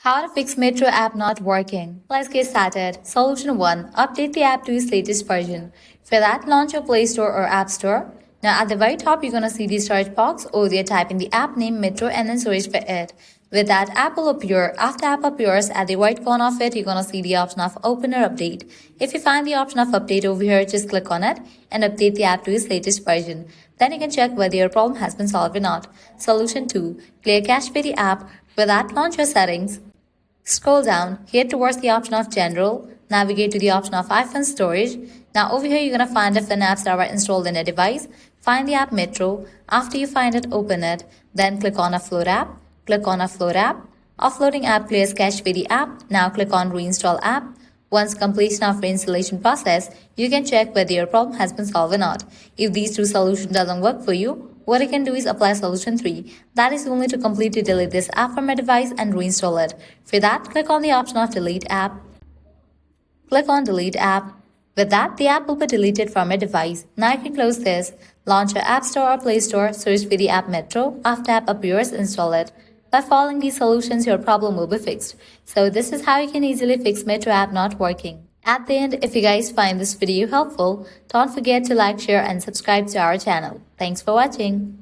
How to fix Metro app not working. Let's get started. Solution 1. Update the app to its latest version. For that, launch your Play Store or App Store. Now at the very top, you're gonna see the search box. Over there, type in the app name Metro and then search for it. With that, app will appear. After app appears, at the right corner of it, you're gonna see the option of Open or Update. If you find the option of Update over here, just click on it and update the app to its latest version. Then you can check whether your problem has been solved or not. Solution 2. Clear cache for the app. With that, launch your settings. Scroll down, here towards the option of General, navigate to the option of iPhone Storage. Now over here you're going to find different apps that are installed in a device. Find the app Metro. After you find it, open it. Then click on Offload app. Click on Offload app. Offloading app clears cache for the app. Now click on Reinstall app. Once completion of reinstallation process, you can check whether your problem has been solved or not. If these two solutions doesn't work for you, what you can do is apply solution 3. That is only to completely delete this app from your device and reinstall it. For that, click on the option of Delete app. Click on Delete app. With that, the app will be deleted from your device. Now you can close this. Launch your App Store or Play Store, search for the app Metro. After app appears, install it. By following these solutions, your problem will be fixed. So this is how you can easily fix Metro app not working. At the end, if you guys find this video helpful, don't forget to like, share and subscribe to our channel. Thanks for watching.